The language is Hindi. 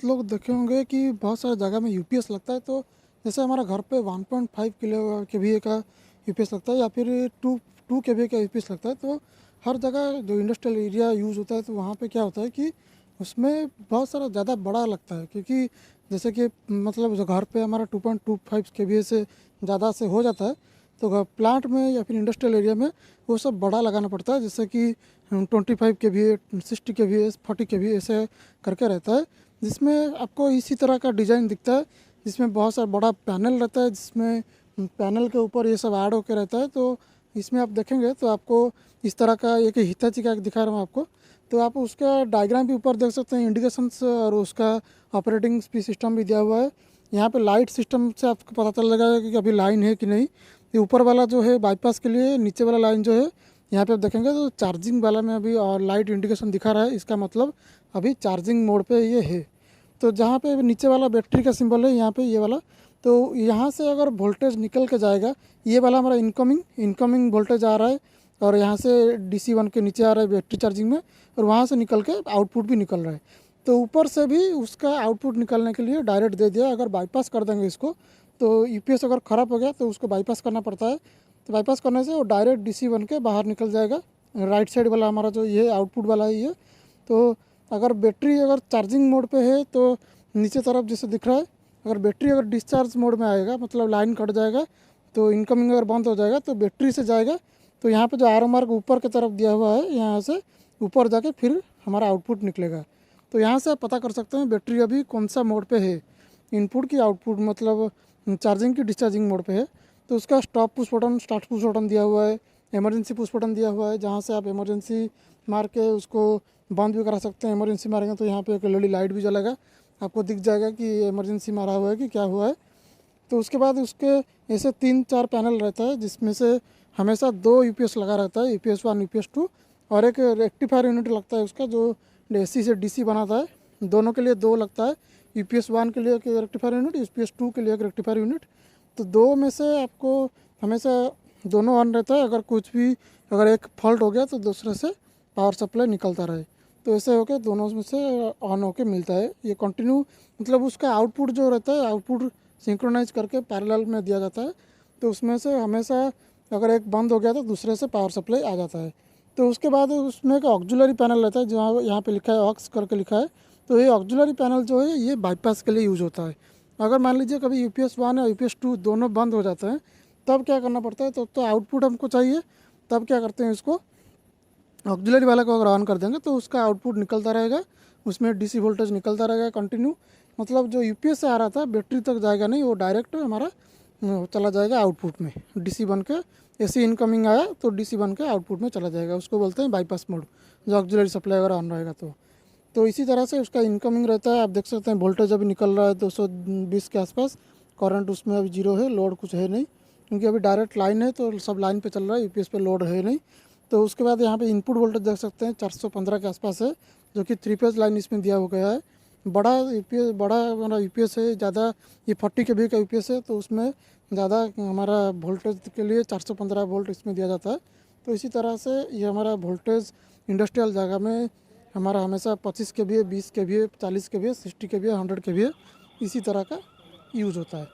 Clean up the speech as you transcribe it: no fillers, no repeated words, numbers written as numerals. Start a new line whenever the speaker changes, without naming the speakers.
लोग देखे होंगे कि बहुत सारे जगह में यूपीएस लगता है। तो जैसे हमारा घर पे 1.5 किलो के वी का यूपीएस लगता है या फिर टू के वी का यूपीएस लगता है। तो हर जगह जो इंडस्ट्रियल एरिया यूज़ होता है तो वहाँ पे क्या होता है कि उसमें बहुत सारा ज़्यादा बड़ा लगता है, क्योंकि जैसे कि मतलब जो घर पे हमारा 2.25 के वी से ज़्यादा से हो जाता है, तो प्लांट में या फिर इंडस्ट्रियल एरिया में वो सब बड़ा लगाना पड़ता है, जैसे कि 25 के वी, 60 के वी, 40 के वी ऐसे करके रहता है, जिसमें आपको इसी तरह का डिज़ाइन दिखता है, जिसमें बहुत सारा बड़ा पैनल रहता है, जिसमें पैनल के ऊपर ये सब ऐड होकर रहता है। तो इसमें आप देखेंगे तो आपको इस तरह का एक हिताची का दिखा रहा हूँ आपको। तो आप उसका डायग्राम भी ऊपर देख सकते हैं, इंडिकेशंस और उसका ऑपरेटिंग सिस्टम भी दिया हुआ है। यहाँ पे लाइट सिस्टम से आपको पता चल जाएगा कि अभी लाइन है कि नहीं। ये ऊपर वाला जो है बाईपास के लिए, नीचे वाला लाइन जो है यहाँ पे आप देखेंगे तो चार्जिंग वाला में अभी और लाइट इंडिकेशन दिखा रहा है, इसका मतलब अभी चार्जिंग मोड पे ये है। तो जहाँ पे नीचे वाला बैटरी का सिंबल है यहाँ पे ये वाला, तो यहाँ से अगर वोल्टेज निकल के जाएगा, ये वाला हमारा इनकमिंग वोल्टेज आ रहा है और यहाँ से DC1 के नीचे आ रहा है बैटरी चार्जिंग में, और वहाँ से निकल के आउटपुट भी निकल रहा है। तो ऊपर से भी उसका आउटपुट निकलने के लिए डायरेक्ट दे दिया। अगर बाईपास कर देंगे इसको तो यूपीएस अगर ख़राब हो गया तो उसको बाईपास करना पड़ता है। तो बाईपास करने से वो डायरेक्ट DC1 के बाहर निकल जाएगा। राइट साइड वाला हमारा जो ये आउटपुट वाला है ये, तो अगर बैटरी अगर चार्जिंग मोड पे है तो नीचे तरफ जैसे दिख रहा है, अगर बैटरी अगर डिस्चार्ज मोड में आएगा मतलब लाइन कट जाएगा, तो इनकमिंग अगर बंद हो जाएगा तो बैटरी से जाएगा। तो यहाँ पे जो एरो मार्क ऊपर की तरफ दिया हुआ है, यहाँ से ऊपर जाके फिर हमारा आउटपुट निकलेगा। तो यहाँ से आप पता कर सकते हैं बैटरी अभी कौन सा मोड पे है, इनपुट की आउटपुट मतलब चार्जिंग की डिस्चार्जिंग मोड पे है। तो उसका stop push button, start push button दिया हुआ है, इमरजेंसी पुश बटन दिया हुआ है, जहाँ से आप इमरजेंसी मार के उसको बंद भी करा सकते हैं। इमरजेंसी मारेंगे तो यहाँ पे एक एलईडी लाइट भी जलेगा, आपको दिख जाएगा कि इमरजेंसी मारा हुआ है कि क्या हुआ है। तो उसके बाद उसके ऐसे 3-4 पैनल रहता है, जिसमें से हमेशा 2 यूपीएस लगा रहता है, UPS 1 UPS 2, और एक रेक्टिफायर यूनिट लगता है उसका जो AC से DC बनाता है। दोनों के लिए 2 लगता है, UPS 1 के लिए एक रेक्टिफायर यूनिट, UPS 2 के लिए एक रेक्टिफायर यूनिट। तो 2 में से आपको हमेशा दोनों ऑन रहता है। अगर कुछ भी अगर एक फॉल्ट हो गया तो दूसरे से पावर सप्लाई निकलता रहे। तो ऐसे होकर दोनों में से ऑन होके मिलता है ये कंटिन्यू, मतलब उसका आउटपुट जो रहता है आउटपुट सिंक्रोनाइज करके पैरेलल में दिया जाता है। तो उसमें से हमेशा अगर एक बंद हो गया तो दूसरे से पावर सप्लाई आ जाता है। तो उसके बाद उसमें एक ऑक्जुलरी पैनल रहता है, जहाँ यहाँ पे लिखा है ऑक्स करके लिखा है। तो ये ऑक्जुलरी पैनल जो है ये बाईपास के लिए यूज़ होता है। अगर मान लीजिए कभी UPS 1 या UPS 2 दोनों बंद हो जाते हैं, तब क्या करना पड़ता है, तो आउटपुट हमको चाहिए। तब क्या करते हैं, इसको ऑक्सिलरी वाला को अगर ऑन कर देंगे तो उसका आउटपुट निकलता रहेगा, उसमें DC वोल्टेज निकलता रहेगा कंटिन्यू। मतलब जो यूपीएस से आ रहा था बैटरी तक जाएगा नहीं, वो डायरेक्ट हमारा चला जाएगा आउटपुट में। DC बन के AC इनकमिंग आया तो DC बन के आउटपुट में चला जाएगा, उसको बोलते हैं बाईपास मोड, जो ऑक्सिलरी सप्लाई अगर ऑन रहेगा तो इसी तरह से उसका इनकमिंग रहता है। आप देख सकते हैं वोल्टेज अभी निकल रहा है 220 के आसपास, करंट उसमें अभी 0 है, लोड कुछ है नहीं, क्योंकि अभी डायरेक्ट लाइन है तो सब लाइन पे चल रहा है, यूपीएस पे लोड है नहीं। तो उसके बाद यहाँ पे इनपुट वोल्टेज देख सकते हैं 415 के आसपास है, जो कि 3 फेज लाइन इसमें दिया हो गया है। बड़ा यूपीएस, बड़ा हमारा यूपीएस है ज़्यादा, ये 40 के भी का यूपीएस है, तो उसमें ज़्यादा हमारा वोल्टेज के लिए 415 वोल्ट इसमें दिया जाता है। तो इसी तरह से ये हमारा वोल्टेज इंडस्ट्रियल जगह में हमारा हमेशा 25 के भी है, 20 के भी है, 40 के भी है, 60 के भी है, 100 के भी है, इसी तरह का यूज़ होता है।